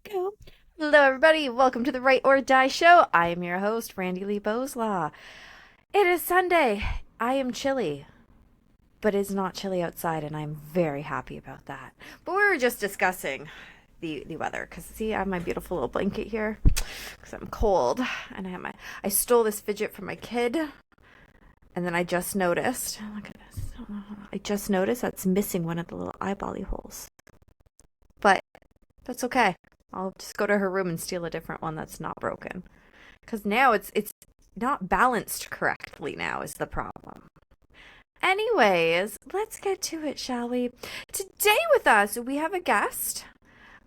Go. Hello, everybody. Welcome to the Right or Die Show. I am your host, Randi-lee. It is Sunday. I am chilly, but it's not chilly outside, and I'm very happy about that. But we were just discussing the weather because see, I have my beautiful little blanket here because I'm cold, and I stole this fidget from my kid, and then I just noticed. Look at this. I just noticed that's missing one of the little eyebally holes, but that's okay. I'll just go to her room and steal a different one that's not broken. Because now it's not balanced correctly now is the problem. Anyways, let's get to it, shall we? Today with us, we have a guest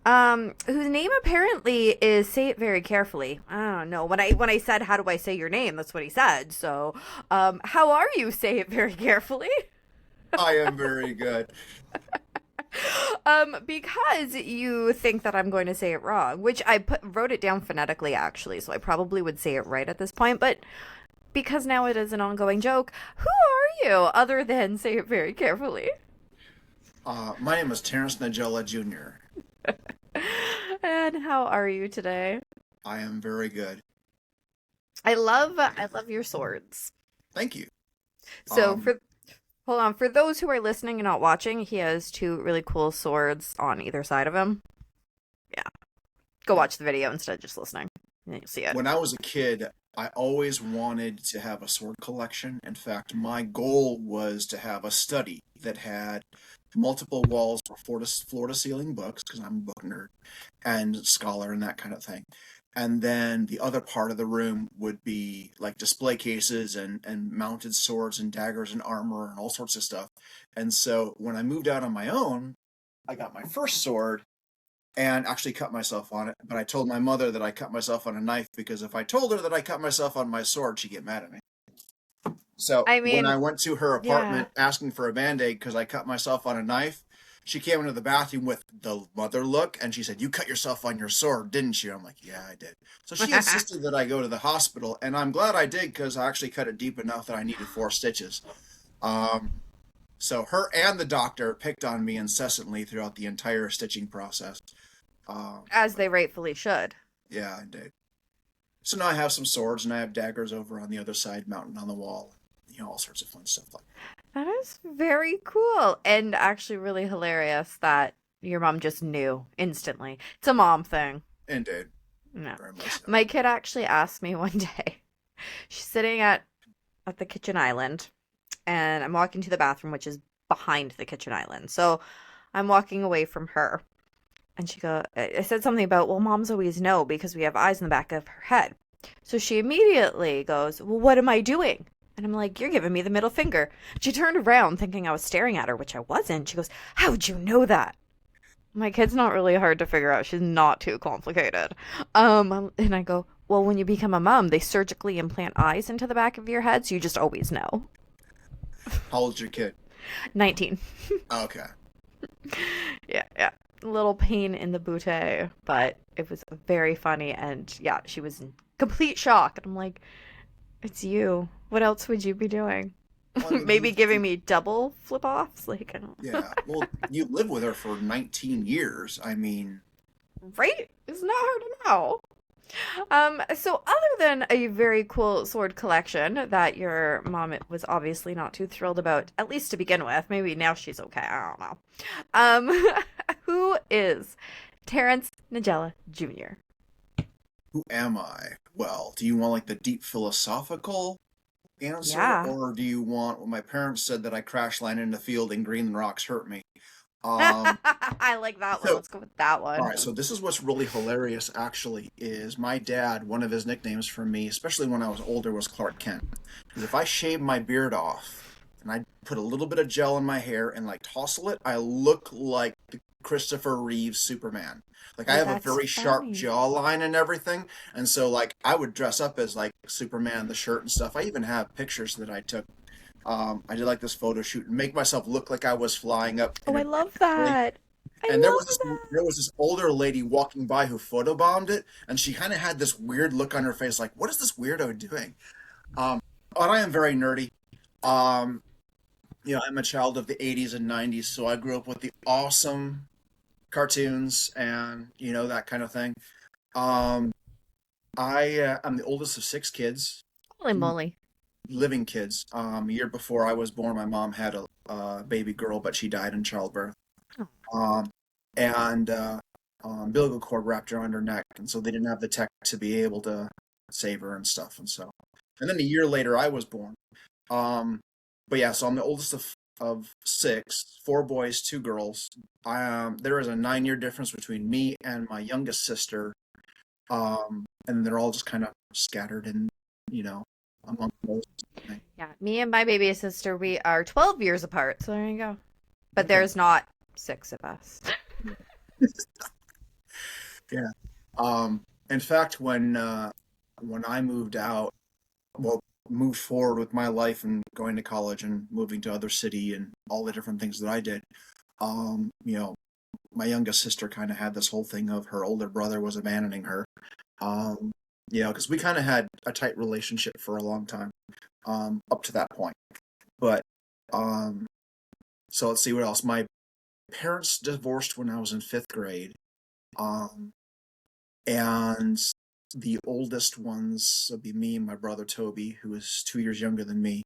whose name apparently is, say it very carefully. I don't know. When I said how do I say your name, that's what he said. So, how are you? Say it very carefully. I am very good. Because you think that I'm going to say it wrong, which wrote it down phonetically actually, so I probably would say it right at this point, but because now it is an ongoing joke, who are you other than say it very carefully? My name is Terrance Niedziela Jr. And how are you today? I am very good. I love your swords. Thank you. So Um, for hold on, for those who are listening and not watching, he has two really cool swords on either side of him. Yeah. Go yeah. watch the video instead of just listening. And you'll see it. When I was a kid, I always wanted to have a sword collection. In fact, my goal was to have a study that had multiple walls for floor-to-ceiling books, because I'm a book nerd and scholar and that kind of thing. And then the other part of the room would be like display cases and mounted swords and daggers and armor and all sorts of stuff. And so when I moved out on my own, I got my first sword and actually cut myself on it. But I told my mother that I cut myself on a knife because if I told her that I cut myself on my sword, she'd get mad at me. So I when mean, I went to her yeah. apartment asking for a band-aid because I cut myself on a knife, she came into the bathroom with the mother look and she said, "You cut yourself on your sword, didn't you?" I'm like, "Yeah, I did." So she insisted that I go to the hospital, and I'm glad I did because I actually cut it deep enough that I needed 4 stitches. Um, so her and the doctor picked on me incessantly throughout the entire stitching process. As But they rightfully should. yeah, I did. So now I have some swords and I have daggers over on the other side mounted on the wall. All sorts of fun stuff like That is very cool and actually really hilarious that your mom just knew instantly. It's a mom thing. that. Indeed, No. very much so. My kid actually asked me one day. She's sitting at the kitchen island and I'm walking to the bathroom which is behind the kitchen island. So I'm walking away from her and I said something about, well, moms always know because we have eyes in the back of her head. So she immediately goes, well, what am I doing? And I'm like, you're giving me the middle finger. She turned around thinking I was staring at her, which I wasn't. She goes, how'd you know that? My kid's not really hard to figure out. She's not too complicated. And I go, well, when you become a mom, they surgically implant eyes into the back of your head, so you just always know. How old's your kid? 19. Okay. Yeah, yeah. Little pain in the booty, but it was very funny. And yeah, she was in complete shock. And I'm like, it's you. What else would you be doing? Well, I mean, Maybe giving me double flip offs? Like, I don't know. yeah. Well, you lived with her for 19 years. I mean, Right? It's not hard to know. So other than a very cool sword collection that your mom was obviously not too thrilled about, at least to begin with, maybe now she's okay, I don't know. Who is Terrance Niedziela Jr.? who am I? Well, do you want like the deep philosophical answer, Yeah. or do you want what my parents said that I crash landed in the field and green rocks hurt me? Um, I like that one. so Let's go with that All one. right, so this is what's really hilarious actually is my dad, one of his nicknames for me, especially when I was older, was Clark Kent. Because if I shave my beard off and I put a little bit of gel in my hair and like tousle it, I look like the Christopher Reeves Superman. Like I Oh, have a that's very sharp funny. jawline and everything, and so like I would dress up as like Superman, the shirt and stuff. I even have pictures that I took. I did like this photo shoot and make myself look like I was flying up Oh, in I a love plane, that. I and love there that. was this older lady walking by who photobombed it, and she kind of had this weird look on her face, like, "What is this weirdo doing?" Um, but I am very nerdy. I'm a child of the '80s and '90s, so I grew up with the awesome cartoons and that kind of thing. Um, I'm the oldest of six kids, Holy moly. living kids. A year before I was born, my mom had a baby girl, but she died in childbirth. Oh, Um, and umbilical cord wrapped around her neck, and so they didn't have the tech to be able to save her and stuff. And then a year later, I was born. Um, but yeah, so I'm the oldest of six, four boys, two girls. There is a 9 year difference between me and my youngest sister. And they're all just kind of scattered and you know among those things. yeah. Me and my baby sister, we are 12 years apart. So there you go. But Okay. there's not six of us. Yeah. In fact, when I moved out, well, moved forward with my life and going to college and moving to other city and all the different things that I did, um, you know, my youngest sister kind of had this whole thing of her older brother was abandoning her. Um, because we kind of had a tight relationship for a long time, up to that point. But um, so let's see what else. My parents divorced when I was in fifth grade. Um, and the oldest ones would be me and my brother Toby, who is 2 years younger than me,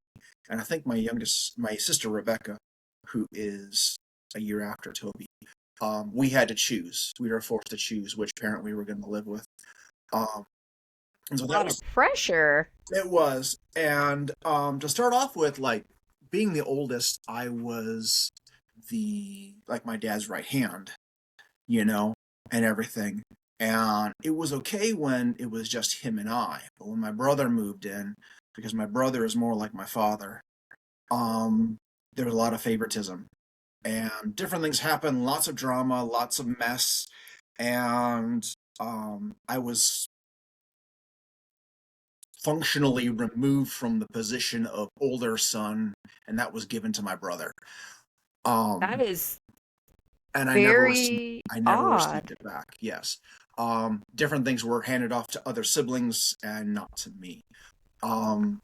and I think my sister Rebecca, who is a year after Toby. We had to choose. We were forced to choose which parent we were going to live with. Um, and so A that lot of was pressure. it was. And to start off with, like being the oldest, I was the like my dad's right hand, you know, and everything. And it was okay when it was just him and I. But when my brother moved in, because my brother is more like my father, um, there was a lot of favoritism. And different things happened, lots of drama, lots of mess. And I was functionally removed from the position of older son, and that was given to my brother. That Um, is and very I never received odd. it back. Yes. Different things were handed off to other siblings and not to me. Um,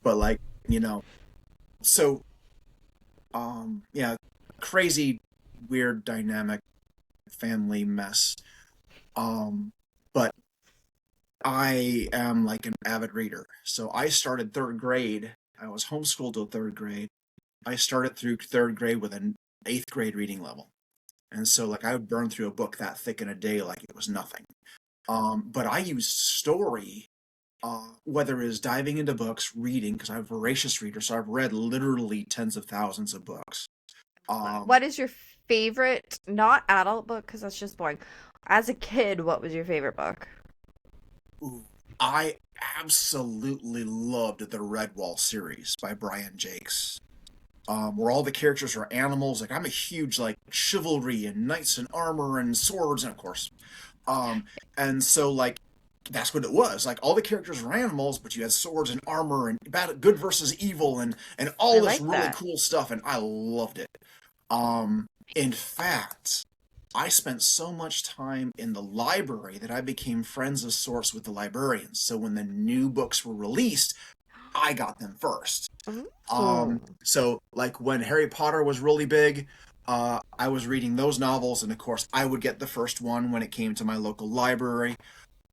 but like, you know, so yeah, crazy, weird, dynamic family mess. Um, but I am like an avid reader. So I started third grade. I was homeschooled till third grade. I started through third grade with an eighth grade reading level. And so like I would burn through a book that thick in a day like it was nothing. But I used story, whether it is diving into books, reading, because I'm a voracious reader, so I've read literally tens of thousands of books. Um, What is your favorite, not adult book, because that's just boring. As a kid, what was your favorite book? ooh, I absolutely loved the Redwall series by Brian Jakes. Where all the characters are animals. Like I'm a huge like chivalry and knights in armor and swords, and of course, um, and so like that's what it was. Like all the characters were animals, but you had swords and armor and bad, good versus evil, and I all this like really that. cool stuff, and I loved it. In fact, I spent so much time in the library that I became friends of sorts with the librarians. So when the new books were released, I got them first. Ooh. So like when Harry Potter was really big, I was reading those novels, and of course I would get the first one when it came to my local library.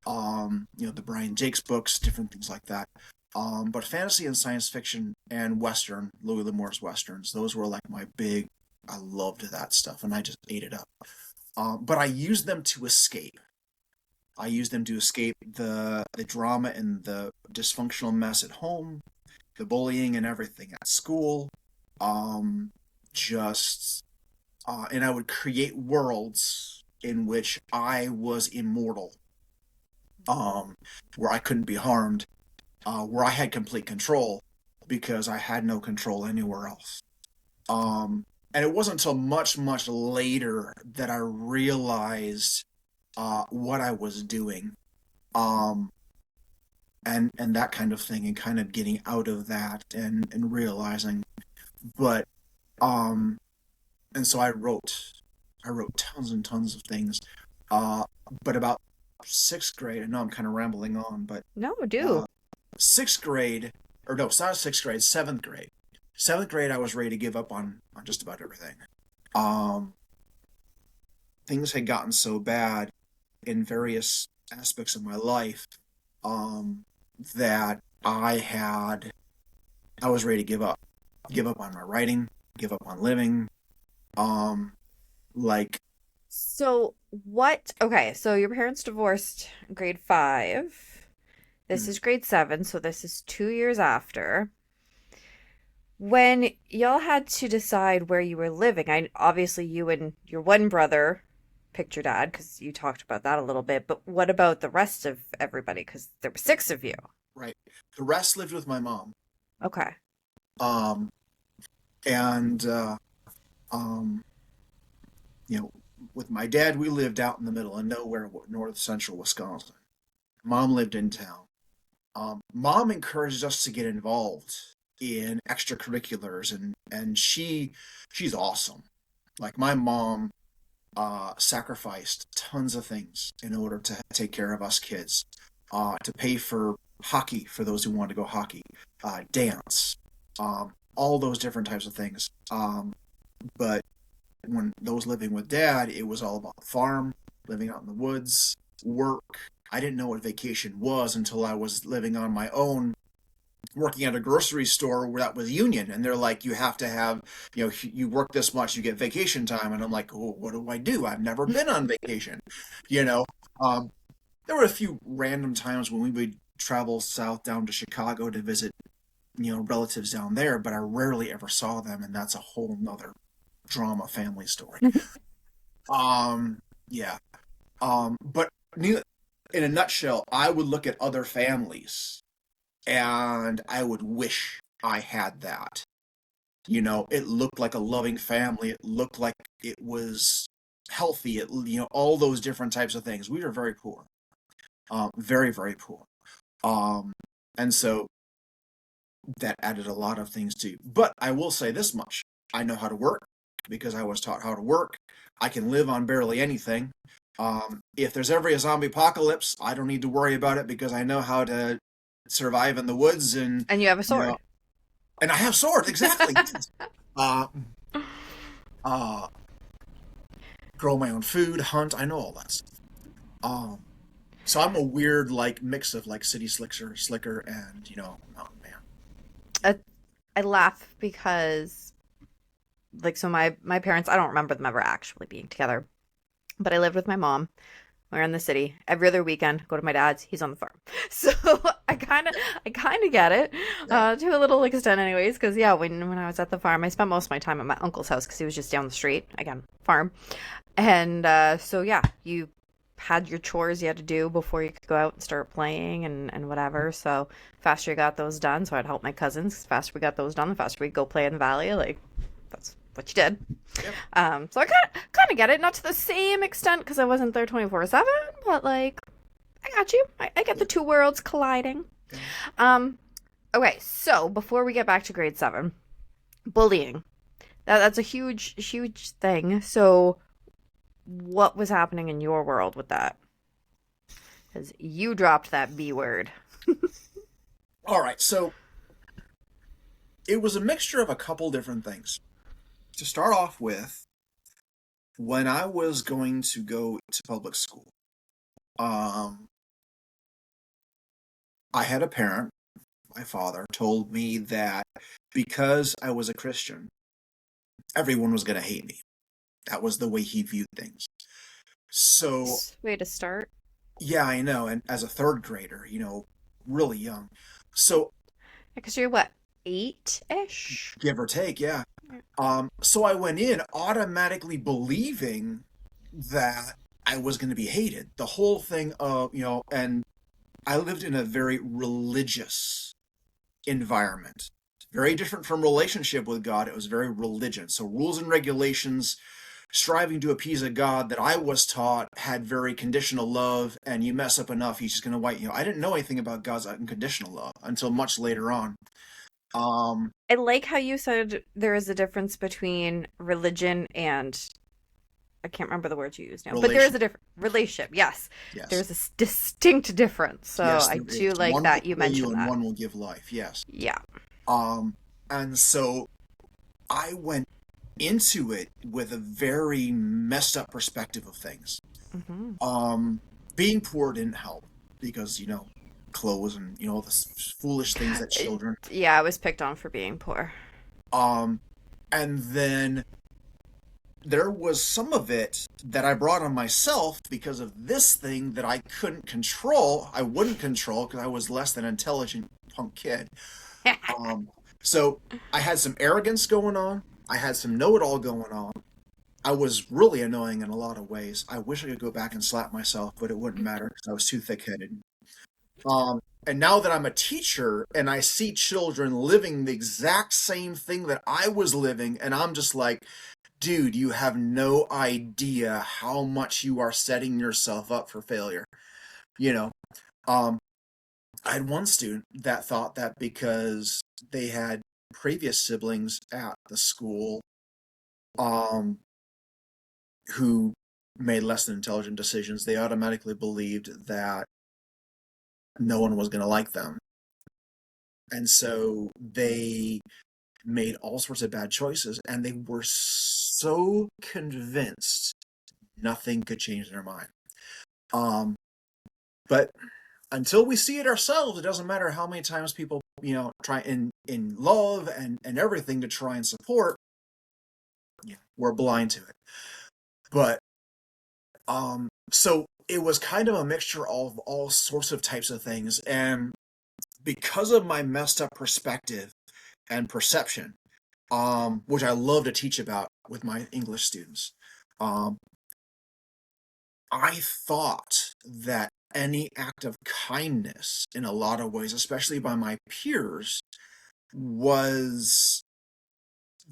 The Brian Jakes books, different things like that. But fantasy and science fiction and Western, Louis L'Amour's Westerns, those were like my big, I loved that stuff and I just ate it up. But I used them to escape. I used them to escape the drama and the dysfunctional mess at home, the bullying and everything at school. Um, just, and I would create worlds in which I was immortal, um, where I couldn't be harmed, where I had complete control because I had no control anywhere else. Um, and it wasn't until much, much later that I realized what I was doing, um, and that kind of thing, and kind of getting out of that and realizing. But um, and so I wrote tons and tons of things. Uh, but about sixth grade, I know I'm kind of rambling on, but No, do. uh, sixth grade, or no, it's not sixth grade, seventh grade. Seventh grade, I was ready to give up on just about everything. Um, things had gotten so bad in various aspects of my life, um, that I was ready to give up on my writing, give up on living. Um, like, So okay, so your parents divorced in grade 5. This mm, is grade 7, so this is 2 years after. When y'all had to decide where you were living, I obviously you and your one brother picked your dad because you talked about that a little bit, but what about the rest of everybody? Because there were 6 of you. right. The rest lived with my mom. Okay. Um, and um, you know, with my dad, we lived out in the middle of nowhere, north central Wisconsin. Mom lived in town. Mom encouraged us to get involved in extracurriculars, and she's awesome. Like my mom sacrificed tons of things in order to take care of us kids, to pay for hockey for those who wanted to go hockey, dance, all those different types of things. But when those living with dad, it was all about the farm, living out in the woods, work. I didn't know what vacation was until I was living on my own, working at a grocery store where that was union, and they're like, you have to have, you work this much, you get vacation time, and I'm like, oh, what do I do? I've never been on vacation, you know. Um, there were a few random times when we would travel south down to Chicago to visit, relatives down there, but I rarely ever saw them, and that's a whole nother drama family story. Yeah. But in a nutshell, I would look at other families and I would wish I had that. It looked like a loving family. It looked like it was healthy. All those different types of things. We were very poor, very, very poor. Um, and so that added a lot of things too. But I will say this much: I know how to work because I was taught how to work. I can live on barely anything. If there's ever a zombie apocalypse, I don't need to worry about it because I know how to survive in the woods, and And you have a you know, sword. and I have swords exactly. Yes. Uh, uh, grow my own food, hunt. I know all that stuff. Um, so I'm a weird like mix of like city slicker, and mountain man. I, I laugh because like so my parents, I don't remember them ever actually being together, but I lived with my mom. We're in the city every other weekend. Go to my dad's. He's on the farm, so I kind of get it, Yeah, to a little extent, anyways. Because yeah, when I was at the farm, I spent most of my time at my uncle's house because he was just down the street. Again, farm, and so yeah, you had your chores you had to do before you could go out and start playing and whatever. So faster you got those done. So I'd help my cousins. Faster we got those done, the faster we'd go play in the valley. Like that's what you did. yep, So I kind of get it, not to the same extent because I wasn't there 24/7, but like I got you. I get the yep. two worlds colliding. Yeah. Um, okay, so before we get back to grade 7, bullying. That's a huge thing. So what was happening in your world with that? Because you dropped that B word. All right, so it was a mixture of a couple different things. To start off with, when I was going to go to public school, um, I had a parent, my father, told me that because I was a Christian, everyone was going to hate me. That was the way he viewed things. So, Way to start. yeah, I know. And as a third grader, really young. So, Because you're what, 8-ish? give or take, yeah. So I went in automatically believing that I was going to be hated. The whole thing of, and I lived in a very religious environment. Very different from relationship with God. It was very religious. So rules and regulations, striving to appease a God that I was taught had very conditional love, and you mess up enough, he's just going to wipe you. I didn't know anything about God's unconditional love until much later on. Um, I like how you said there is a difference between religion and I can't remember the word you used now, but there is relation, a different relationship. Yes, yes. there's a distinct difference. So Yes, I there is. do like One will that you kill you mentioned and that. one will give life. Yes. Yeah. Um, and so I went into it with a very messed up perspective of things. Hmm. Um, Being poor didn't help because, clothes and, all the foolish things that children. Yeah, I was picked on for being poor. Um, and then there was some of it that I brought on myself because of this thing that I couldn't control. I wouldn't control because I was less than intelligent punk kid. Um, so I had some arrogance going on. I had some know-it-all going on. I was really annoying in a lot of ways. I wish I could go back and slap myself, but it wouldn't matter because I was too thick-headed. And now that I'm a teacher and I see children living the exact same thing that I was living, and I'm just like, dude, you have no idea how much you are setting yourself up for failure. You know, um, I had one student that thought that because they had previous siblings at the school, um, who made less than intelligent decisions, they automatically believed that no one was going to like them. And so they made all sorts of bad choices, and they were so convinced nothing could change their mind. Um, but until we see it ourselves, it doesn't matter how many times people, try in love and everything to try and support. Yeah, we're blind to it. But so it was kind of a mixture of all sorts of types of things, and because of my messed up perspective and perception, which I love to teach about with my English students, um, I thought that any act of kindness, in a lot of ways, especially by my peers, was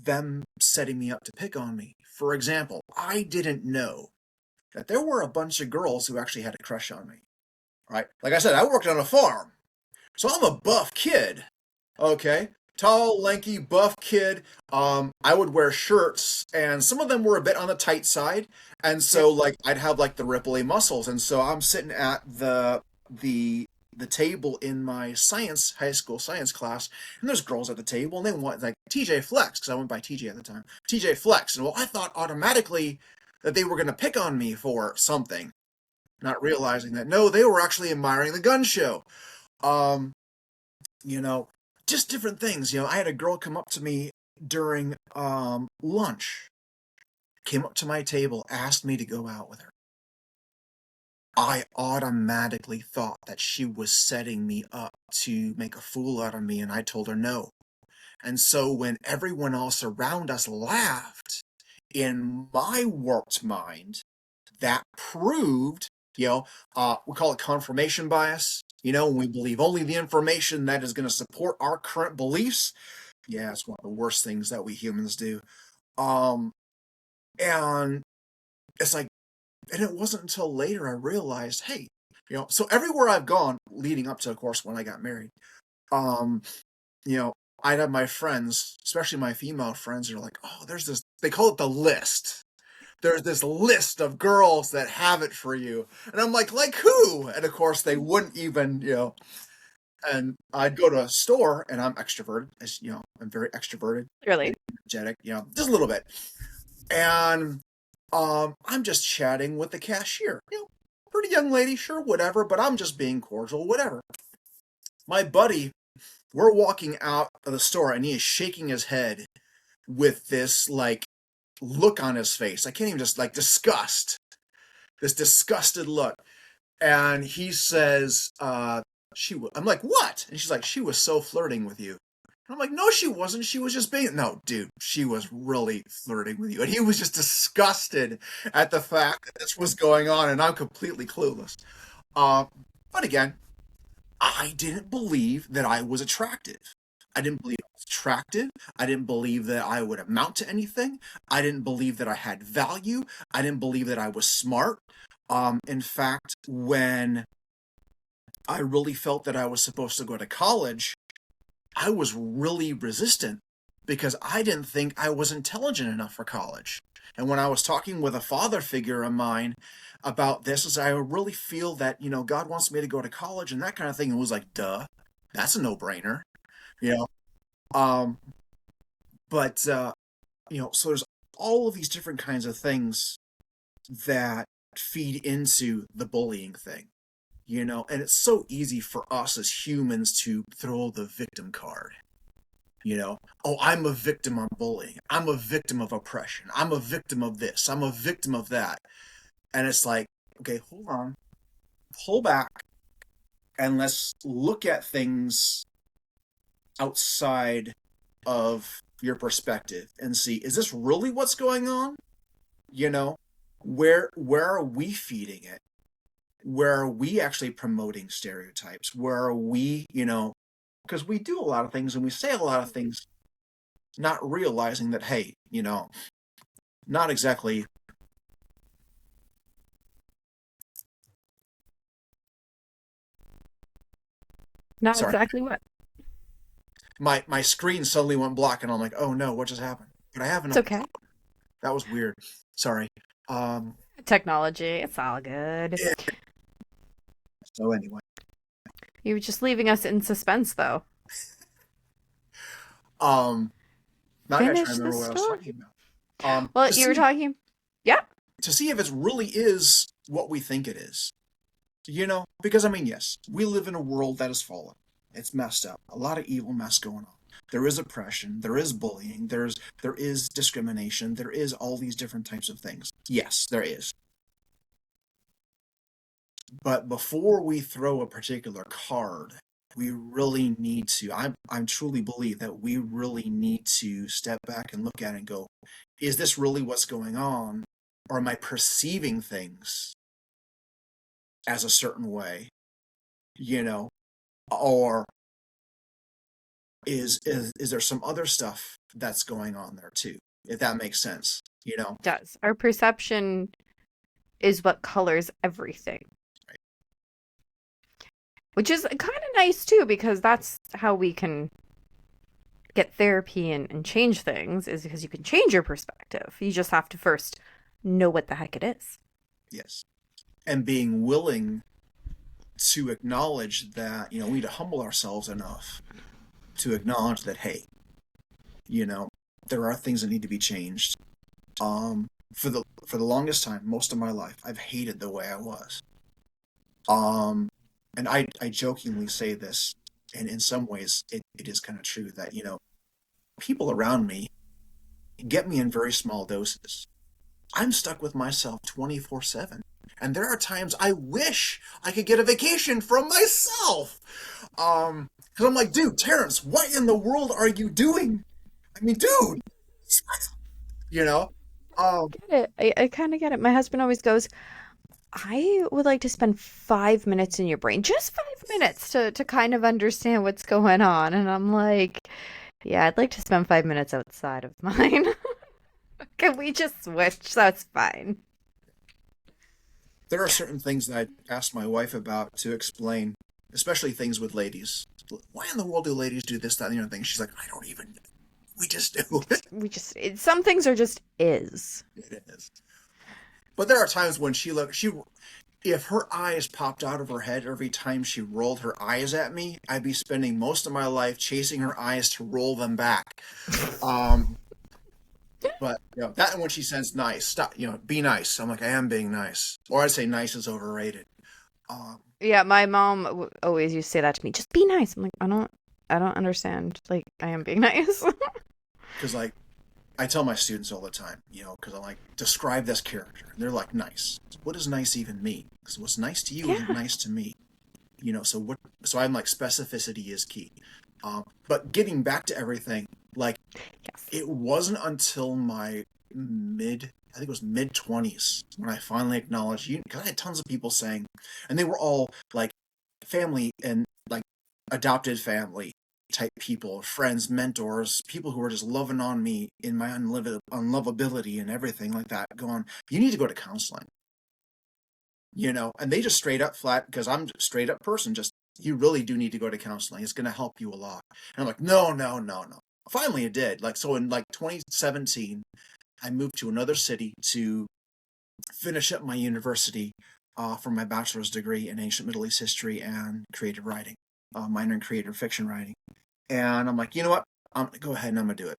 them setting me up to pick on me. For example, I didn't know that there were a bunch of girls who actually had a crush on me. Right? Like I said, I worked on a farm. So I'm a buff kid. Okay? Tall, lanky, buff kid. I would wear shirts, and some of them were a bit on the tight side. And Yep. so like I'd have like the ripply muscles. And so I'm sitting at the the table in my high school science class, and there's girls at the table, and they want like TJ Flex, because I went by TJ at the time. TJ Flex. And well, I thought automatically that they were gonna pick on me for something, not realizing that no, they were actually admiring the gun show. Um, you know, just different things. I had a girl come up to me during lunch, came up to my table, asked me to go out with her. I automatically thought that she was setting me up to make a fool out of me, and I told her no. And so when everyone else around us laughed, in my warped mind, that proved, we call it confirmation bias. When we believe only the information that is going to support our current beliefs. Yeah, it's one of the worst things that we humans do. Um, and it's like, and it wasn't until later I realized, hey, so everywhere I've gone leading up to, of course, when I got married, um, you know, I'd have my friends, especially my female friends, are like, oh, there's this, they call it the list. There's this list of girls that have it for you. And I'm like who? And of course, they wouldn't even, and I'd go to a store, and I'm extroverted, as I'm very extroverted, Really? energetic, just a little bit. And I'm just chatting with the cashier. Pretty young lady, sure, whatever, but I'm just being cordial, whatever. My buddy, we're walking out of the store, and he is shaking his head with this like look on his face. I can't even, just like disgust. This disgusted look. And he says, I'm like, what? And she's like, she was so flirting with you. And I'm like, no, she wasn't. She was just being, no, dude, she was really flirting with you. And he was just disgusted at the fact that this was going on, and I'm completely clueless. Uh, but again, I didn't believe that I was attractive. I didn't believe I was attractive. I didn't believe that I would amount to anything. I didn't believe that I had value. I didn't believe that I was smart. In fact, when I really felt that I was supposed to go to college, I was really resistant because I didn't think I was intelligent enough for college. And when I was talking with a father figure of mine about this, is I really feel that, God wants me to go to college and that kind of thing. And it was like, duh, that's a no-brainer, you know. Um, but so there's all of these different kinds of things that feed into the bullying thing, and it's so easy for us as humans to throw the victim card. Oh, I'm a victim of bullying. I'm a victim of oppression. I'm a victim of this. I'm a victim of that. And it's like, okay, hold on, pull back, and let's look at things outside of your perspective and see, is this really what's going on? You know, where are we feeding it? Where are we actually promoting stereotypes? Where are we, because we do a lot of things and we say a lot of things, not realizing that, hey, not exactly. Not Sorry, exactly what. my screen suddenly went black, and I'm like, oh no, what just happened? But I have It's enough. okay. That was weird. Sorry. Um. Technology, it's all good. Yeah. So anyway, You were just leaving us in suspense, though. um, now I gotta try to Finish the remember what I was story. talking about. Well, To you were see talking. Yeah. to see if it really is what we think it is. Because I mean, yes, we live in a world that is fallen. It's messed up. A lot of evil mess going on. There is oppression. There is bullying. There is discrimination. There is all these different types of things. Yes, there is. But before we throw a particular card, we really need to. I truly believe that we really need to step back and look at it and go, is this really what's going on, or am I perceiving things as a certain way? You know, or is there some other stuff that's going on there too, if that makes sense, Does. Our perception is what colors everything, right? which is kind of nice too, because that's how we can get therapy and change things, is because you can change your perspective. You just have to first know what the heck it is. Yes, and being willing to acknowledge that, we need to humble ourselves enough to acknowledge that, hey, you know there are things that need to be changed. For the longest time, most of my life, I've hated the way I was. um and I jokingly say this, and in some ways it is kind of true, that people around me get me in very small doses. I'm stuck with myself 24/7. And there are times I wish I could get a vacation from myself. Because I'm like, dude, Terrance, what in the world are you doing? I mean, dude, you know? Um, Get it. I kind of get it. My husband always goes, I would like to spend 5 minutes in your brain, just 5 minutes to kind of understand what's going on. And I'm like, yeah, I'd like to spend 5 minutes outside of mine. Can we just switch? That's fine. there are certain things that I asked my wife about to explain, especially things with ladies. Why in the world do ladies do this, that, and the other thing? She's like, I don't even know. We just do. Some things are just is. It is. But there are times when if her eyes popped out of her head every time she rolled her eyes at me, I'd be spending most of my life chasing her eyes to roll them back. Um, but that, and when she says nice, stop, be nice. I'm like, I am being nice, or I'd say nice is overrated. Um, Yeah, my mom always used to say that to me. Just be nice. I'm like, I don't understand. Like, I am being nice. because like I tell my students all the time, because I'm like, describe this character, and they're like, nice. What does nice even mean? Because what's nice to you isn't Yeah. nice to me. So what? So I'm like, specificity is key. But getting back to everything, like, Yes. it wasn't until my I think it was mid 20s, when I finally acknowledged, because I had tons of people saying, and they were all like family and like adopted family type people, friends, mentors, people who were just loving on me in my unlovability and everything like that, going, you need to go to counseling. And they just straight up flat, because I'm a straight up person, just, you really do need to go to counseling. It's going to help you a lot. And I'm like, no, no, no, no. Finally, it did. Like, so in like 2017, I moved to another city to finish up my university, for my bachelor's degree in ancient Middle East history and creative writing, minor in creative fiction writing. And I'm like, you know what? I'm going to go ahead and I'm going to do it.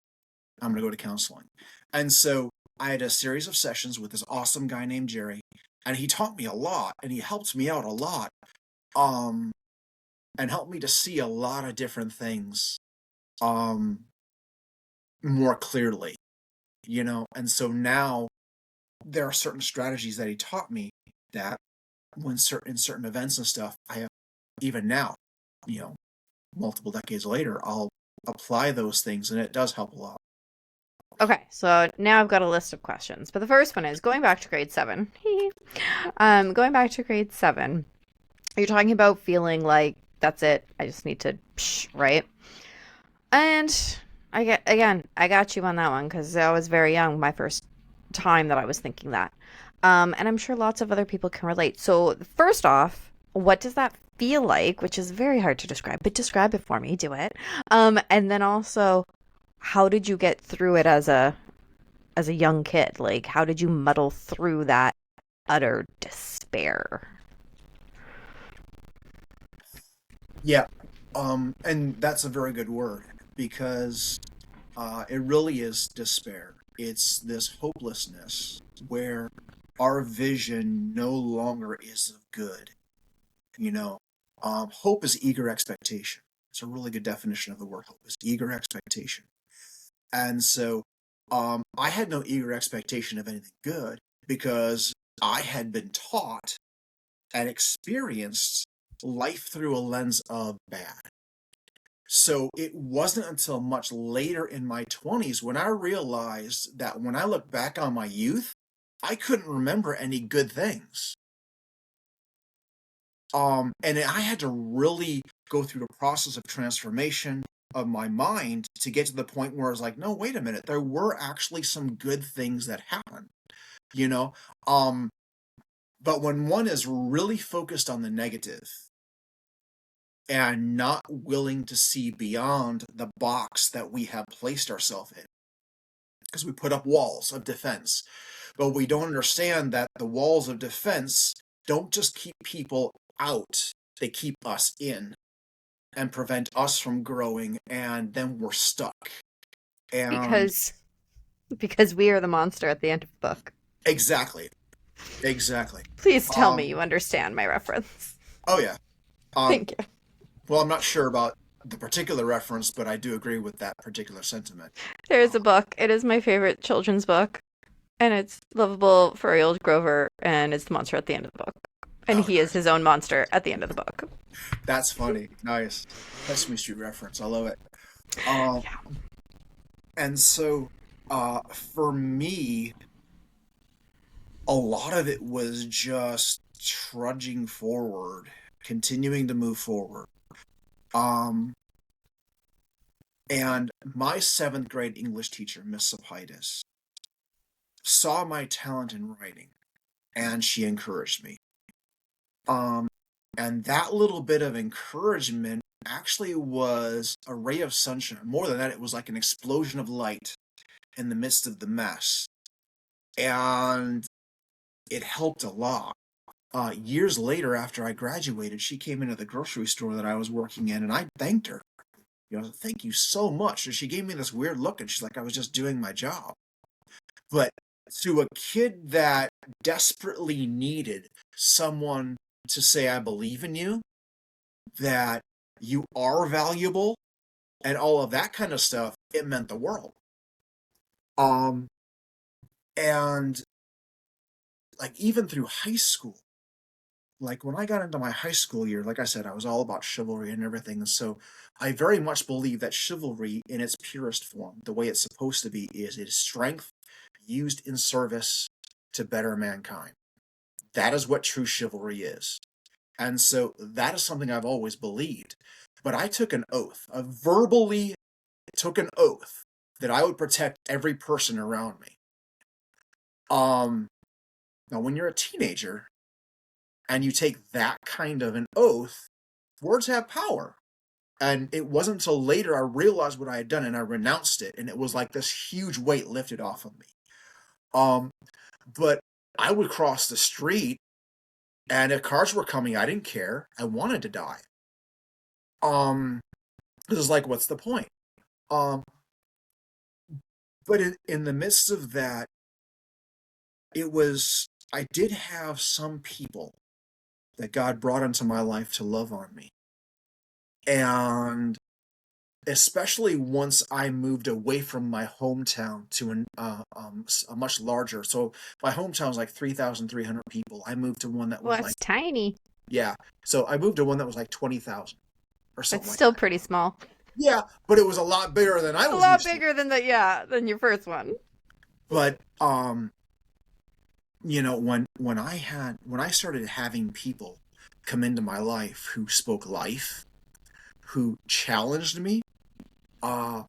I'm going to go to counseling. And so I had a series of sessions with this awesome guy named Jerry, and he taught me a lot, and he helped me out a lot, um, and helped me to see a lot of different things, um, more clearly, And so now there are certain strategies that he taught me that when certain events and stuff, I have even now, you know, multiple decades later, I'll apply those things, and it does help a lot. Okay, so now I've got a list of questions. But the first one is going back to grade seven. Going back to grade seven, you're talking about feeling like that's it. I just need to, right? And I got you on that one because I was very young, my first time that I was thinking that. And I'm sure lots of other people can relate. So, first off, what does that feel like? Which is very hard to describe, but describe it for me. Do it. And then also, how did you get through it as a young kid? Like, how did you muddle through that utter despair? Yeah, and that's a very good word because it really is despair. It's this hopelessness where our vision no longer is of good. You know, hope is eager expectation. It's a really good definition of the word hope is eager expectation. And so, I had no eager expectation of anything good because I had been taught and experienced life through a lens of bad. So it wasn't until much later in my 20s when I realized that when I look back on my youth, I couldn't remember any good things. And I had to really go through the process of transformation of my mind to get to the point where I was like, no, wait a minute, there were actually some good things that happened, you know? Um, but when one is really focused on the negative and not willing to see beyond the box that we have placed ourselves in, because we put up walls of defense, but we don't understand that the walls of defense don't just keep people out, they keep us in and prevent us from growing, and then we're stuck. And Because because we are the monster at the end of the book. exactly, exactly. Please tell me Um, you understand my reference. oh yeah. Um, Thank you. well, I'm not sure about the particular reference, but I do agree with that particular sentiment. There's a Uh, book. It is my favorite children's book, and it's lovable furry old Grover, and it's the monster at the end of the book. And oh, he is nice. his own monster at the end of the book. That's funny. Nice. Sesame Street reference. I love it. Um, Yeah. and so, for me, a lot of it was just trudging forward, continuing to move forward. Um, and my seventh grade English teacher, Miss Sapaitis, saw my talent in writing, and she encouraged me. Um, and that little bit of encouragement actually was a ray of sunshine. More than that, it was like an explosion of light in the midst of the mess. And it helped a lot. Years later, after I graduated, she came into the grocery store that I was working in, and I thanked her. Thank you so much. And she gave me this weird look, and she's like, I was just doing my job. But to a kid that desperately needed someone to say, I believe in you, that you are valuable, and all of that kind of stuff, it meant the world. Um, and like even through high school, like when I got into my high school year, like I said, I was all about chivalry and everything. And so I very much believe that chivalry in its purest form, the way it's supposed to be, is it is strength used in service to better mankind. That is what true chivalry is. And so that is something I've always believed. But I took an oath, I verbally took an oath that I would protect every person around me. Um, Now, when you're a teenager and you take that kind of an oath, words have power. And it wasn't until later I realized what I had done and I renounced it, and it was like this huge weight lifted off of me. Um, but I would cross the street, and if cars were coming, I didn't care. I wanted to die. Um, this is like, what's the point? Um, but in the midst of that, I did have some people that God brought into my life to love on me. And especially once I moved away from my hometown to a much larger. So my hometown was like 3,300 people. I moved to one that Well, was like, it's tiny. yeah. So I moved to one that was like 20,000 or It's something like still that. pretty small. Yeah, but it was a lot bigger than I A was lot used to. bigger than than your first one. But when I started having people come into my life who spoke life, who challenged me, uh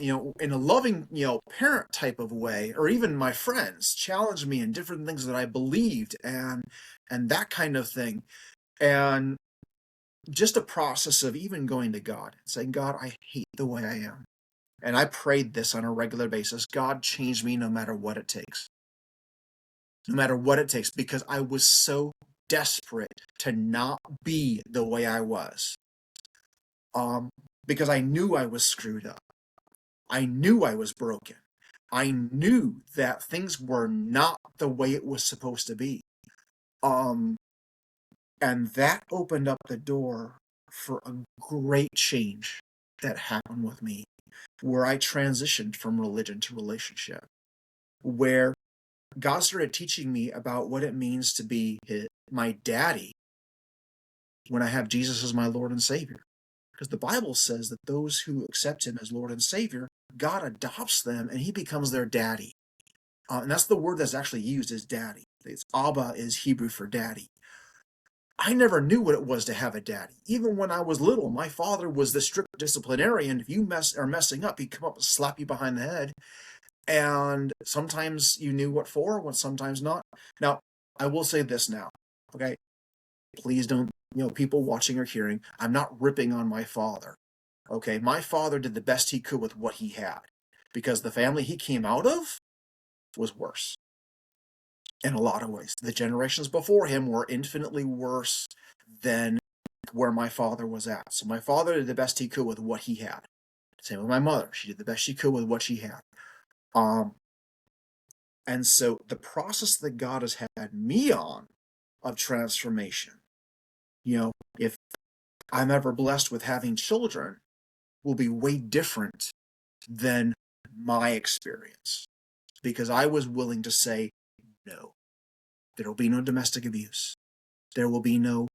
in a loving, parent type of way, or even my friends challenged me in different things that I believed, and that kind of thing. And just a process of even going to God and saying, God, I hate the way I am. And I prayed this on a regular basis. God, change me no matter what it takes. No matter what it takes, because I was so desperate to not be the way I was. Because I knew I was screwed up. I knew I was broken. I knew that things were not the way it was supposed to be. Um, and that opened up the door for a great change that happened with me, where I transitioned from religion to relationship, where God started teaching me about what it means to be my daddy when I have Jesus as my Lord and Savior. Because the Bible says that those who accept Him as Lord and Savior, God adopts them and He becomes their daddy. And that's the word that's actually used, is daddy. It's Abba is Hebrew for daddy. I never knew what it was to have a daddy. Even when I was little, my father was the strict disciplinarian. If you are messing up, he'd come up and slap you behind the head. And sometimes you knew what for, sometimes not. Now, I will say this now, okay? Please don't, people watching or hearing, I'm not ripping on my father, okay? My father did the best he could with what he had, because the family he came out of was worse in a lot of ways. The generations before him were infinitely worse than where my father was at. So my father did the best he could with what he had. Same with my mother. She did the best she could with what she had. And so the process that God has had me on of transformation, if I'm ever blessed with having children, will be way different than my experience, because I was willing to say no. There will be no domestic abuse. There will be no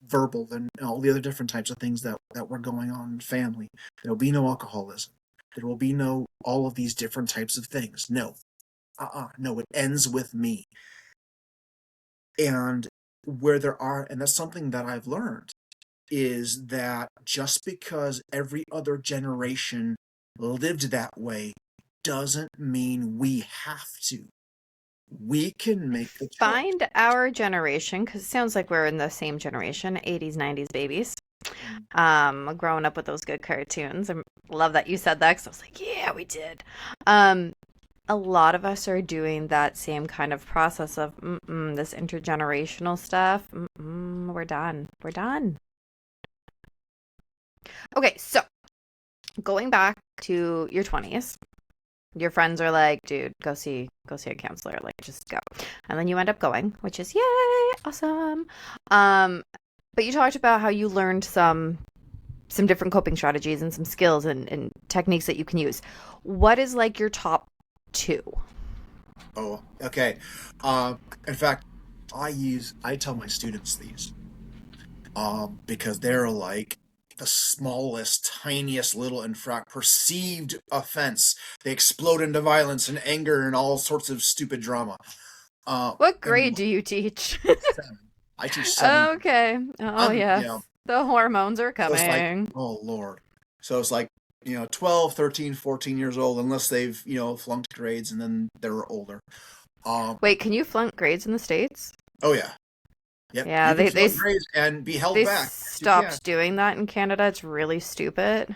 verbal and all the other different types of things that were going on in family. There will be no alcoholism. There will be no all of these different types of things. No. No, it ends with me. And and that's something that I've learned, is that just because every other generation lived that way doesn't mean we have to. We can make the choice. Find our generation, because it sounds like we're in the same generation, 80s, 90s babies. Growing up with those good cartoons. I love that you said that, because I was like, yeah, we did. A lot of us are doing that same kind of process of this intergenerational stuff. We're done. We're done. Okay, so going back to your 20s, your friends are like, dude, go see a counselor, like just go. And then you end up going, which is yay, awesome. But you talked about how you learned some different coping strategies and some skills and techniques that you can use. What is like your top two? Oh, okay. In fact, I tell my students these, because they're like the smallest, tiniest little perceived offense. They explode into violence and anger and all sorts of stupid drama. What And grade do you teach? seven. I teach seven. Okay. Oh, I'm, yes. The hormones are so it's like, coming. oh Lord. So it's like, 12, 13, 14 years old, unless they've, flunked grades, and then they're older. Um, Wait, can you flunk grades in the States? oh yeah. Yep. Yeah, You can flunk grades and be held they back. Yes, you can. stopped doing that in Canada. It's really stupid.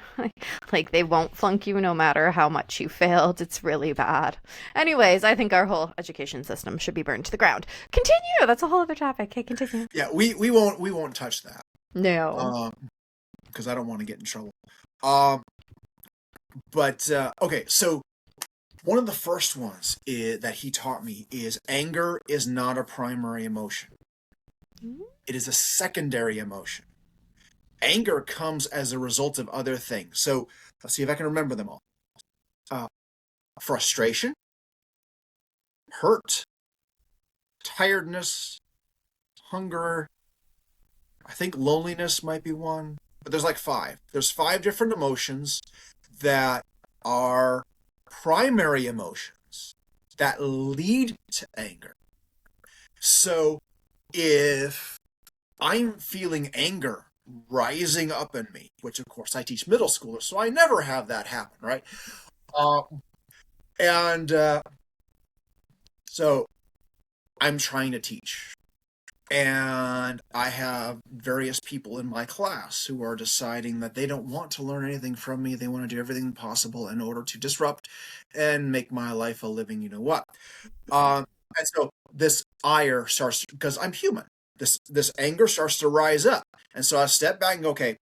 Like they won't flunk you no matter how much you failed. It's really bad. Anyways, I think our whole education system should be burned to the ground. Continue. That's a whole other topic. Okay, continue. Yeah, we won't touch that. No. Because I don't want to get in trouble. Um, but okay, so One of the first ones that he taught me is anger is not a primary emotion. Mhm. It is a secondary emotion. Anger comes as a result of other things. So let's see if I can remember them all. Uh, Frustration, hurt, tiredness, hunger. I think loneliness might be one, but there's like five. There's five different emotions that are primary emotions that lead to anger. So if I'm feeling anger rising up in me, which of course I teach middle schoolers, so I never have that happen, right? Uh, and so I'm trying to teach, and I have various people in my class who are deciding that they don't want to learn anything from me. They want to do everything possible in order to disrupt and make my life a living, you know what. Um, and so this ire starts because I'm human. This anger starts to rise up, and so I step back and go, okay,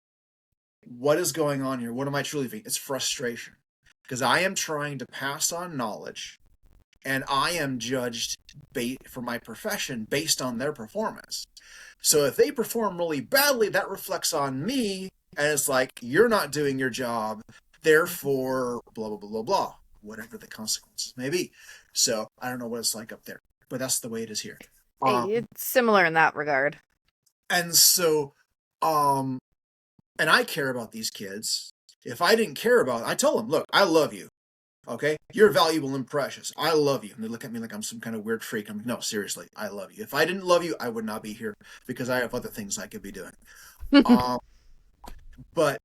what is going on here? What am I truly feeling? It's frustration because I am trying to pass on knowledge, and I am judged for my profession based on their performance. So if they perform really badly, that reflects on me, and it's like you're not doing your job, therefore blah blah blah blah blah, whatever the consequences may be. So I don't know what it's like up there, but that's the way it is here. Um, It's similar in that regard. and so, um, and I care about these kids. If I didn't care about it, I tell them, look, I love you. Okay, you're valuable and precious. I love you. And they look at me like I'm some kind of weird freak. I'm like, no, seriously, I love you. If I didn't love you, I would not be here because I have other things I could be doing. Um, but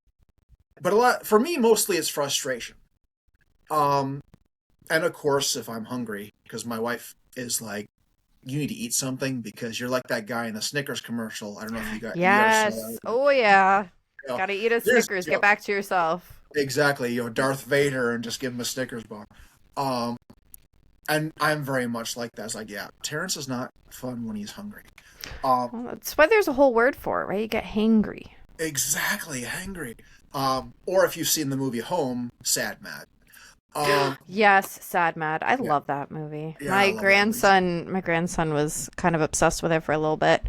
but a lot for me, mostly it's frustration. Um, and of course, if I'm hungry, because my wife is like, you need to eat something because you're like that guy in the Snickers commercial. I don't know if you ever saw Yes. that. Oh yeah. You know, Gotta eat a there's Snickers. Get back to yourself. exactly Darth Vader and just give him a Snickers bar. Um, and I'm very much like that. It's like, yeah, Terrance is not fun when he's hungry. Um, Well, that's why there's a whole word for it, right? You get hangry. exactly, hangry. Or if you've seen the movie Home, sad mad. Um, Yes, Sad Mad. I yeah, love that movie. yeah, I My love that movie. grandson was kind of obsessed with it for a little bit.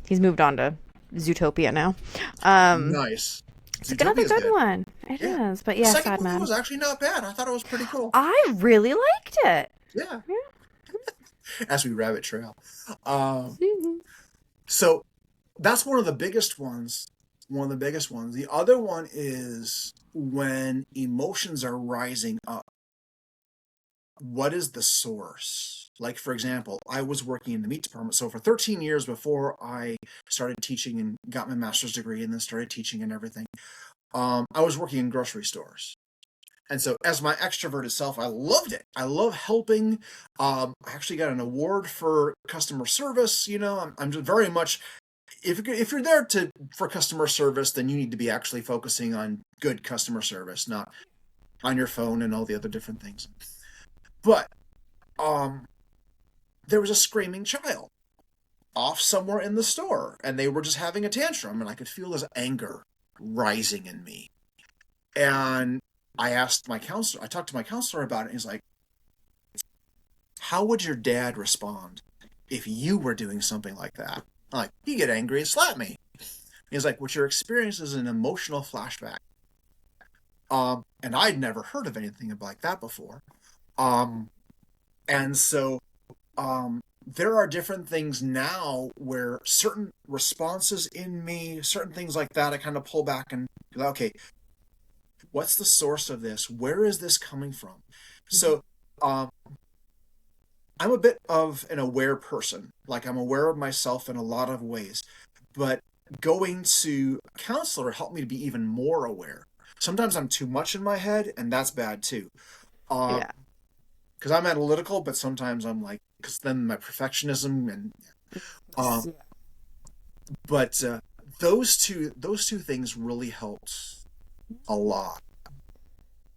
He's moved on to Zootopia now. Um, Nice. it's like another Zootopia is good good. one. It Yeah, is, but the yeah, second Sad movie Mad. was actually not bad. I thought it was pretty cool. I really liked it. Yeah, as we rabbit trail. Um, Yeah. so that's one of the biggest ones. One of the biggest ones. The other one is when emotions are rising up. What is the source? Like, for example, I was working in the meat department. So, for 13 years before I started teaching and got my master's degree and then started teaching and everything, I was working in grocery stores. And so, as my extroverted self, I loved it. I love helping. I actually got an award for customer service. I'm just very much if you're there for customer service, then you need to be actually focusing on good customer service, not on your phone and all the other different things. But um, there was a screaming child off somewhere in the store, and they were just having a tantrum, and I could feel this anger rising in me. And I talked to my counselor about it, and he's like, how would your dad respond if you were doing something like that? I'm like, he'd get angry and slap me. He's like, what you're experiencing is an emotional flashback. And I'd never heard of anything like that before. Um, and so there are different things now where certain responses in me, certain things like that, I kind of pull back and go, okay, what's the source of this? Where is this coming from? So um, I'm a bit of an aware person. Like I'm aware of myself in a lot of ways, but going to a counselor helped me to be even more aware. Sometimes I'm too much in my head, and that's bad too. Um, Yeah. because I'm analytical, but sometimes I'm like, because then my perfectionism and um, but those two things really helped a lot.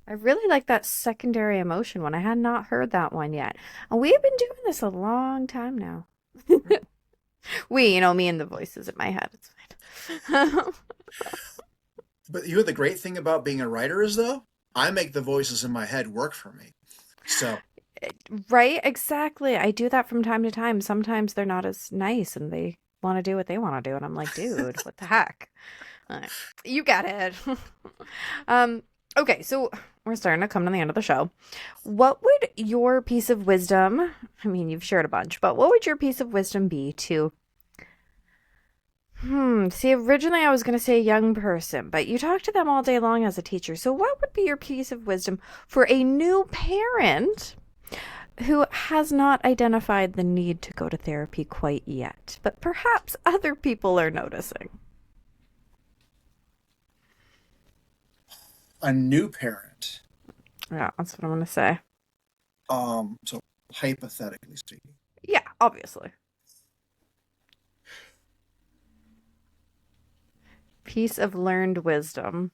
I really like that secondary emotion one. I had not heard that one yet. And we've been doing this a long time now. Me and the voices in my head. It's fine. But the great thing about being a writer is though, I make the voices in my head work for me. So Right? Exactly. I do that from time to time. Sometimes they're not as nice and they want to do what they want to do. And I'm like, dude, what the heck? All right. You got it. um, okay, so we're starting to come to the end of the show. What would your piece of wisdom, I mean, you've shared a bunch, but what would your piece of wisdom be to, see, originally I was going to say a young person, but you talk to them all day long as a teacher. So what would be your piece of wisdom for a new parent who has not identified the need to go to therapy quite yet, but perhaps other people are noticing? a new parent, Yeah, that's what I'm going to say. so hypothetically speaking, Yeah, obviously. Piece of learned wisdom.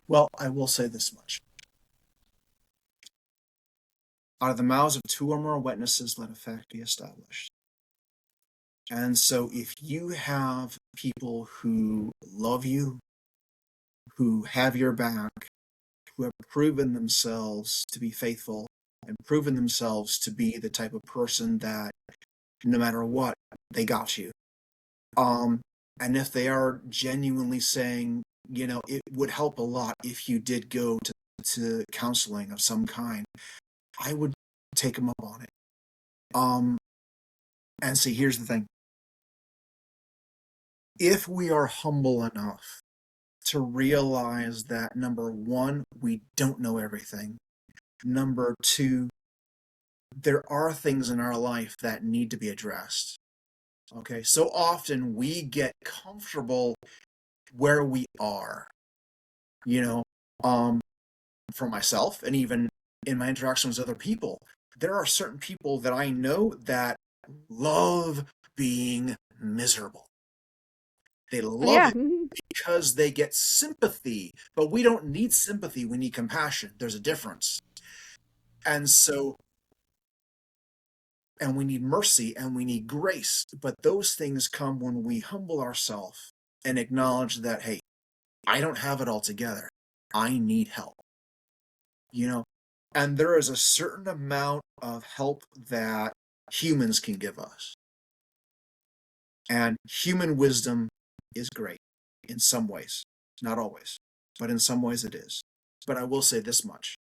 well, I will say this much. Out of the mouths of two or more witnesses, let a fact be established. And so if you have people who love you, who have your back, who have proven themselves to be faithful and proven themselves to be the type of person that no matter what, they got you. Um, and if they are genuinely saying, it would help a lot if you did go to counseling of some kind, I would take them up on it. Um, and see, here's the thing. If we are humble enough to realize that number one, we don't know everything. Number two, there are things in our life that need to be addressed. Okay, so often we get comfortable where we are, you know, um, for myself and even in my interactions with other people. There are certain people that I know that love being miserable. They love Yeah. it because they get sympathy, but we don't need sympathy, we need compassion. There's a difference. And so, and we need mercy and we need grace, but those things come when we humble ourselves and acknowledge that, hey, I don't have it all together. I need help, you know? And there is a certain amount of help that humans can give us. And human wisdom is great in some ways, not always, but in some ways it is. But I will say this much.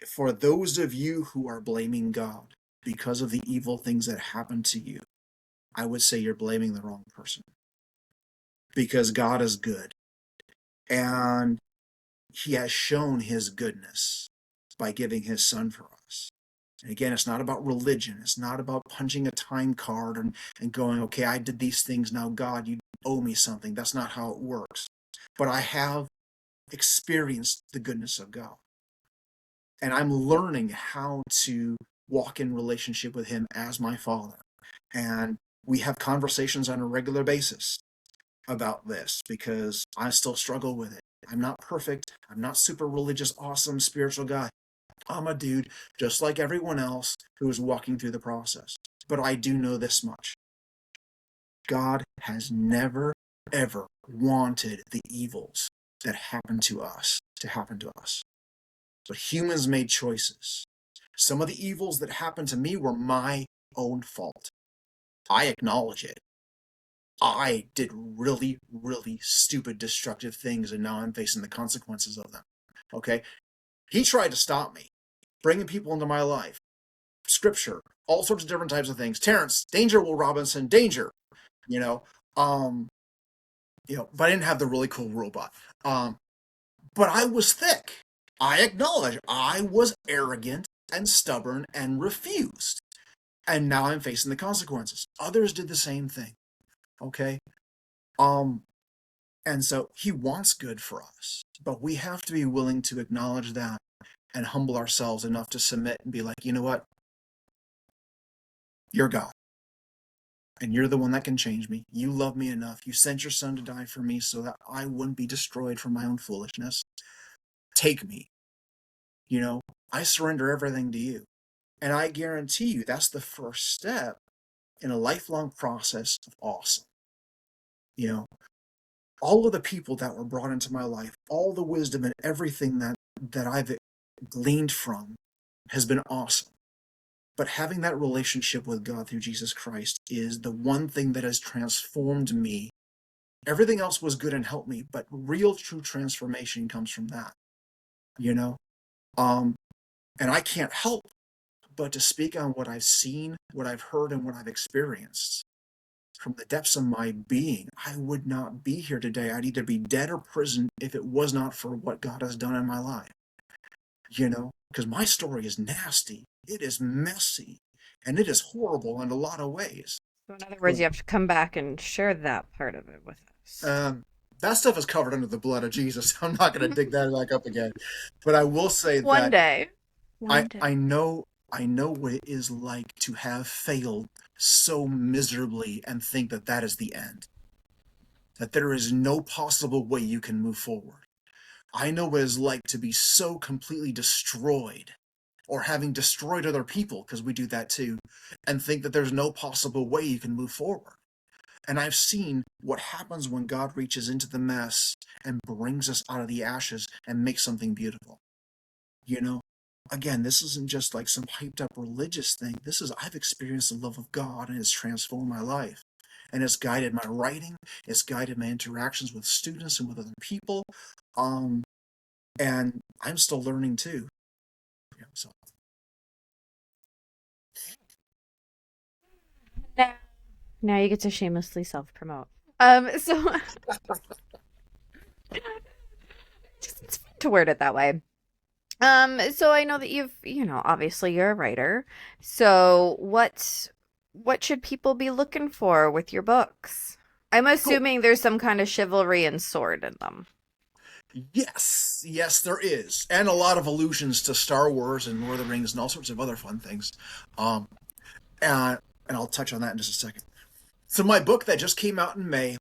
For those of you who are blaming God because of the evil things that happened to you, I would say you're blaming the wrong person. Because God is good. And he has shown his goodness by giving his son for us. And again, it's not about religion. It's not about punching a time card and going, okay, I did these things. Now, God, you owe me something. That's not how it works. But I have experienced the goodness of God. And I'm learning how to walk in relationship with him as my father. And we have conversations on a regular basis about this because I still struggle with it. I'm not perfect. I'm not super religious, awesome, spiritual guy. I'm a dude just like everyone else who is walking through the process. But I do know this much. God has never, ever wanted the evils that happen to us to happen to us. But humans made choices. Some of the evils that happened to me were my own fault. I acknowledge it. I did really, really stupid, destructive things, and now I'm facing the consequences of them. Okay? He tried to stop me, bringing people into my life, scripture, all sorts of different types of things. Terrance, danger, Will Robinson, danger. You know, um, but I didn't have the really cool robot. But I was thick. I acknowledge I was arrogant and stubborn and refused. And now I'm facing the consequences. Others did the same thing. Okay? Um, And so he wants good for us, but we have to be willing to acknowledge that and humble ourselves enough to submit and be like, you know what? You're God, and you're the one that can change me. You love me enough. You sent your son to die for me so that I wouldn't be destroyed from my own foolishness. Take me. You know, I surrender everything to you. And I guarantee you that's the first step in a lifelong process of awesome. You know, all of the people that were brought into my life, all the wisdom and everything that I've gleaned from has been awesome. But having that relationship with God through Jesus Christ is the one thing that has transformed me. Everything else was good and helped me, but real true transformation comes from that, you know? Um, and I can't help but to speak on what I've seen, what I've heard, and what I've experienced. From the depths of my being, I would not be here today. I'd either be dead or prison if it was not for what God has done in my life. Because my story is nasty. It is messy. And it is horrible in a lot of ways. So in other But words, you have to come back and share that part of it with us. that stuff is covered under the blood of Jesus. I'm not going to dig that back up again. But I will say One that day. I One day. I know I know what it is like to have failed so miserably and think that that is the end. That there is no possible way you can move forward. I know what it's like to be so completely destroyed or having destroyed other people, because we do that too, and think that there's no possible way you can move forward. And I've seen what happens when God reaches into the mess and brings us out of the ashes and makes something beautiful. You know, again, this isn't just like some hyped up religious thing. I've experienced the love of God and it's transformed my life. And it's guided my writing, it's guided my interactions with students and with other people. Um, and I'm still learning too. So Now, now you get to shamelessly self promote. So it's fun to word it that way. So I know that obviously you're a writer. So what should people be looking for with your books? I'm cool. assuming there's some kind of chivalry and sword in them. Yes, there is, and a lot of allusions to Star Wars and Lord of the Rings and all sorts of other fun things. Um, and I'll touch on that in just a second. So my book that just came out in May,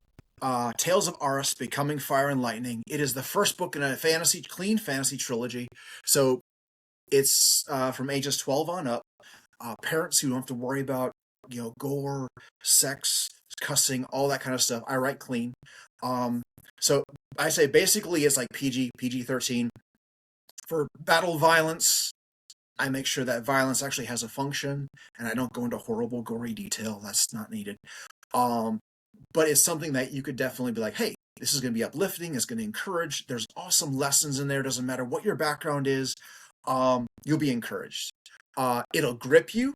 Tales of Aris: Becoming Fire and Lightning. It is the first book in a clean fantasy trilogy. So it's from ages 12 on up. Parents who don't have to worry about gore, sex, cussing, all that kind of stuff. I write clean. Um, so I say basically it's like PG 13 for battle violence. I make sure that violence actually has a function, and I don't go into horrible, gory detail. That's not needed. Um, but it's something that you could definitely be like, hey, this is going to be uplifting. It's going to encourage. There's awesome lessons in there. Doesn't matter what your background is. You'll be encouraged. It'll grip you.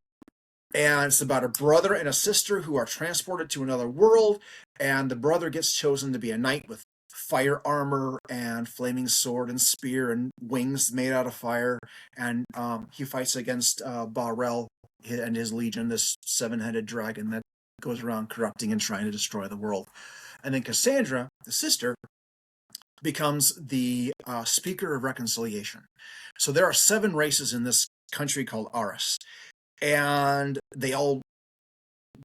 And it's about a brother and a sister who are transported to another world. And the brother gets chosen to be a knight with fire armor and flaming sword and spear and wings made out of fire. And he fights against Barel and his legion, this seven-headed dragon that goes around corrupting and trying to destroy the world. And then Cassandra, the sister, becomes the speaker of reconciliation. So there are 7 races in this country called Aris, and they all,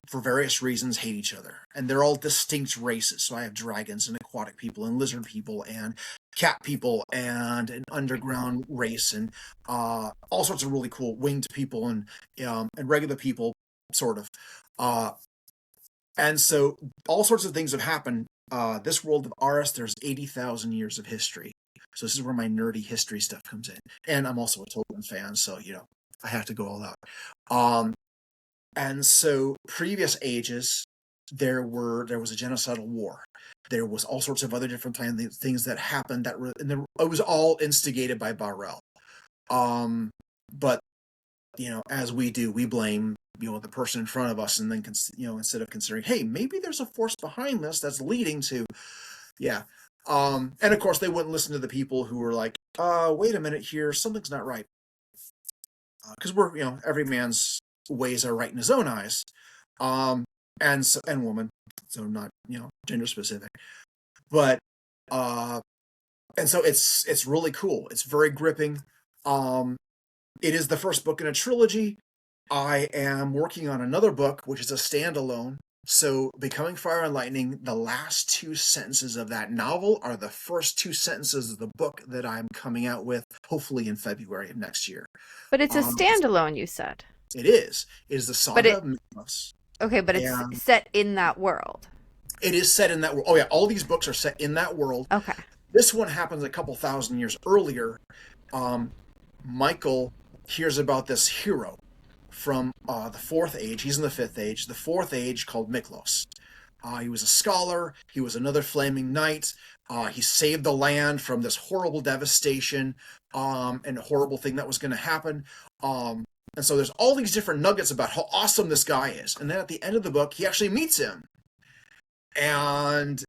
for various reasons, hate each other. And they're all distinct races. So I have dragons and aquatic people and lizard people and cat people and an underground race and all sorts of really cool winged people and regular people, sort of. Uh, and so all sorts of things have happened. This world of Aris, there's 80,000 years of history. So this is where my nerdy history stuff comes in. And I'm also a Tolkien fan, so, I have to go all out. And so previous ages, there was a genocidal war. There was all sorts of other different things that happened it was all instigated by Barel. But as we do, we blame the person in front of us, and then instead of considering, hey, maybe there's a force behind this that's leading to, yeah. And of course they wouldn't listen to the people who were like, wait a minute here, something's not right, because we're every man's ways are right in his own eyes, and woman, so not gender specific, but and so it's really cool. It's very gripping. It is the first book in a trilogy. I am working on another book, which is a standalone. So, Becoming Fire and Lightning, the last 2 sentences of that novel are the first 2 sentences of the book that I'm coming out with, hopefully in February of next year. But it's a Um, standalone, you said. it is. It is the But Saga it of Mythos. Okay, but it's And set in that world. it is set in that world. Oh yeah, all these books are set in that world. Okay. This one happens a couple thousand years earlier. Um, Michael hears about this hero from the fourth age. He's in the fifth age. The fourth age called Miklos. He was a scholar. He was another flaming knight. He saved the land from this horrible devastation and a horrible thing that was going to happen. And so there's all these different nuggets about how awesome this guy is. And then at the end of the book, he actually meets him. And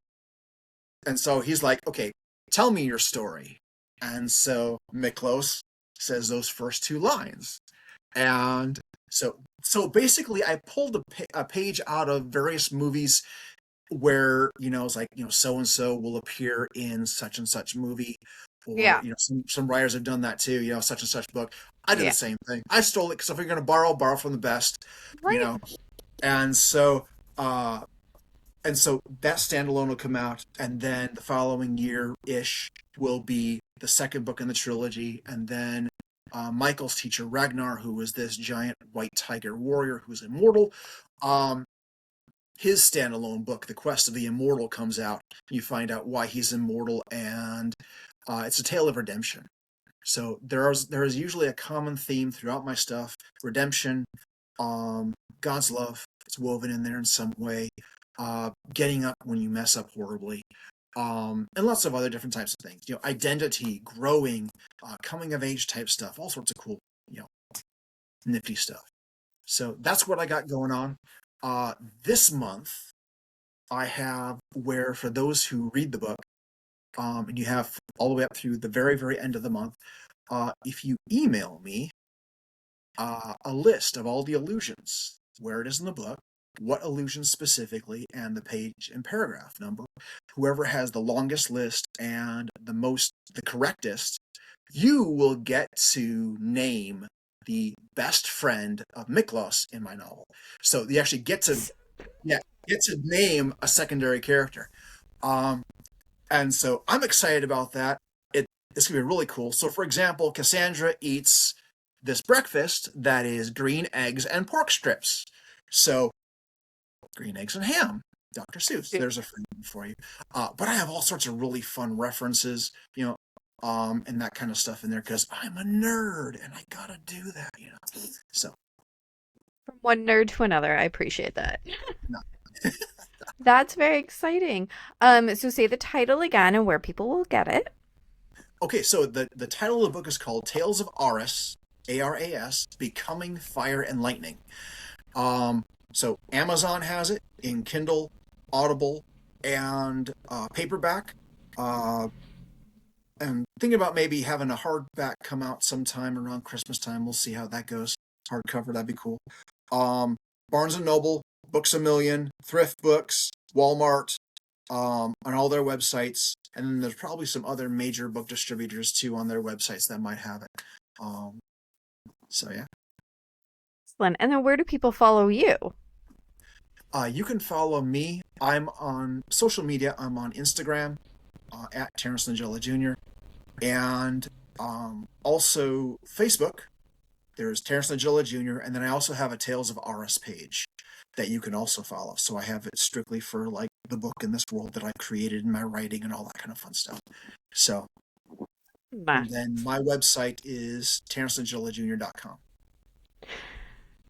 so he's like, okay, tell me your story. And so Miklos says those first two lines. And so basically I pulled a page out of various movies where, it's like, so and so will appear in such and such movie, or Yeah. some writers have done that too, such and such book. I did Yeah. the same thing. I stole it because if you're going to borrow from the best, Right. and so that standalone will come out, and then the following year ish will be the second book in the trilogy, and then Michael's teacher Ragnar, who was this giant white tiger warrior who's immortal, his standalone book, The Quest of the Immortal, comes out. You find out why he's immortal, and it's a tale of redemption. So there is usually a common theme throughout my stuff: redemption, God's love. It's woven in there in some way. Getting up when you mess up horribly, and lots of other different types of things. Identity, growing, coming of age type stuff. All sorts of cool, nifty stuff. So that's what I got going on. This month, I have where for those who read the book, and you have all the way up through the very, very end of the month, if you email me a list of all the illusions, where it is in the book, what illusions specifically, and the page and paragraph number, whoever has the longest list and the correctest, you will get to name the best friend of Miklos in my novel. So you actually get to name a secondary character. And so I'm excited about that. It's going to be really cool. So for example, Cassandra eats this breakfast that is green eggs and pork strips. So green eggs and ham, Dr. Seuss. There's a friend for you. But I have all sorts of really fun references, and that kind of stuff in there because I'm a nerd and I gotta do that, So From one nerd to another. I appreciate that. no. That's very exciting. So say the title again and where people will get it. Okay, so the title of the book is called Tales of Aras, Aras, Becoming Fire and Lightning. So Amazon has it in Kindle, Audible, and paperback. And thinking about maybe having a hardback come out sometime around Christmas time. We'll see how that goes. Hardcover, that'd be cool. Barnes and Noble, Books A Million, Thrift Books, Walmart, on all their websites. And then there's probably some other major book distributors too on their websites that might have it. So yeah. Excellent. And then where do people follow you? You can follow me. I'm on social media. I'm on Instagram at Terrance Niedziela Jr. And also Facebook. There's Terrance Niedziela Jr. And then I also have a Tales of Aras page that you can also follow. So I have it strictly for like the book in this world that I created in my writing and all that kind of fun stuff. So, and then my website is terranceniedzielajr.com.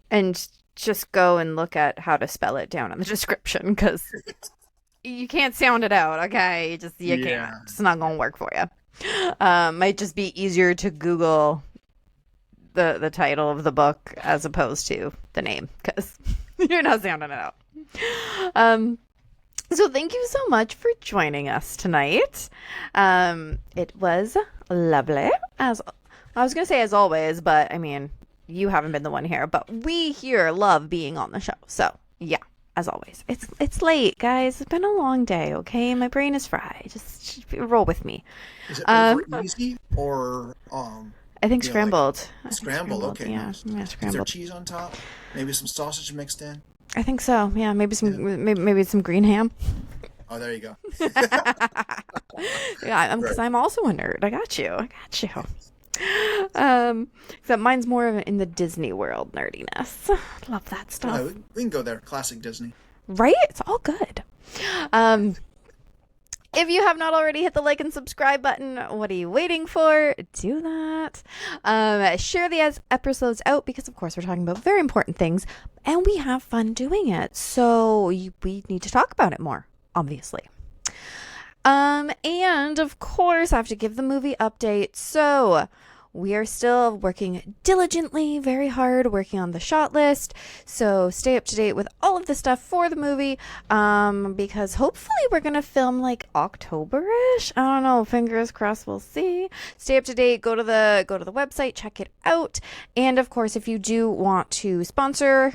And just go and look at how to spell it down in the description because you can't sound it out, okay? You can't. It's not going to work for you. Might just be easier to Google the title of the book as opposed to the name because you're not sounding it out. So thank you so much for joining us tonight. It was lovely. As I was going to say as always, but I mean, you haven't been the one here, but we here love being on the show. So yeah, as always, it's late, guys. It's been a long day. Okay, my brain is fried. Just roll with me. Is it over easy or I think scrambled. Like, scrambled. Okay. Yeah, nice. yeah, scrambled. Is there cheese on top? Maybe some sausage mixed in. I think so. Yeah, maybe some green ham. Oh, there you go. Yeah, because I'm also a nerd. I got you. Except mine's more of in the Disney World nerdiness. Love that stuff. We can go there. Classic Disney. Right? It's all good. Um, if you have not already hit the like and subscribe button, what are you waiting for? Do that. Share the episodes out because, of course, we're talking about very important things and we have fun doing it. So we need to talk about it more, obviously. And of course, I have to give the movie update. So we are still working diligently, very hard, working on the shot list. So stay up to date with all of the stuff for the movie. Because hopefully we're gonna film like October-ish. I don't know. Fingers crossed. We'll see. Stay up to date. Go to the website. Check it out. And of course, if you do want to sponsor,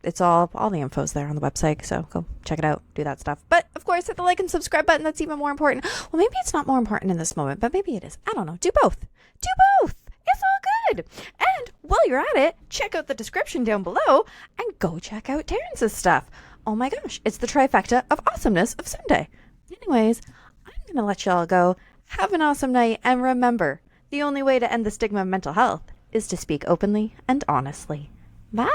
it's all the info's there on the website, so go check it out, do that stuff. But of course, hit the like and subscribe button. That's even more important. Well, maybe it's not more important in this moment, but maybe it is. I don't know. Do both. It's all good. And while you're at it, check out the description down below and go check out Terrance's stuff. Oh my gosh, it's the trifecta of awesomeness of Sunday. Anyways, I'm gonna let y'all go. Have an awesome night, and remember, the only way to end the stigma of mental health is to speak openly and honestly. Bye.